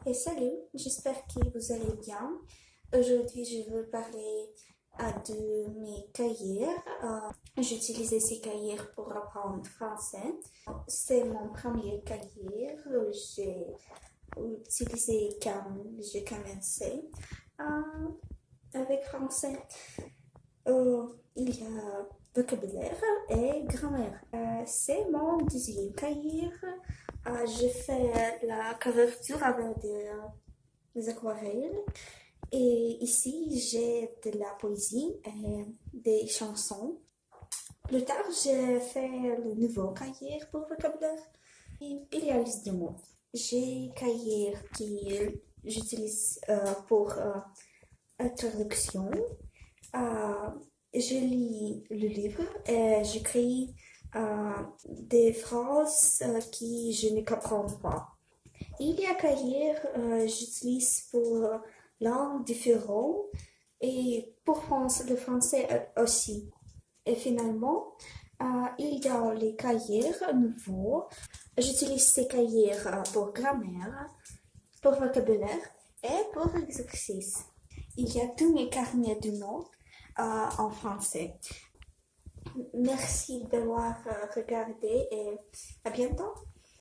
Et salut, j'espère que vous allez bien. Aujourd'hui, je veux parler de mes cahiers. J'utilisais ces cahiers pour apprendre français. C'est mon premier cahier. J'ai utilisé quand j'ai commencé avec français. Il y a vocabulaire et grammaire. C'est mon deuxième cahier. Je fais la couverture avec des aquarelles. Et ici, j'ai de la poésie et des chansons. Plus tard, j'ai fait le nouveau cahier pour vocabulaire. Et il y a liste de mots. J'ai cahier qui j'utilise pour traduction. Euh, je lis le livre et j'écris des phrases que je ne comprends pas. Il y a cahier j'utilise pour langues différentes et pour le français aussi. Et finalement, il y a les cahiers nouveaux. J'utilise ces cahiers pour grammaire, pour vocabulaire et pour exercice. Il y a tous mes carnets de notes en français. Merci d'avoir regardé et à bientôt.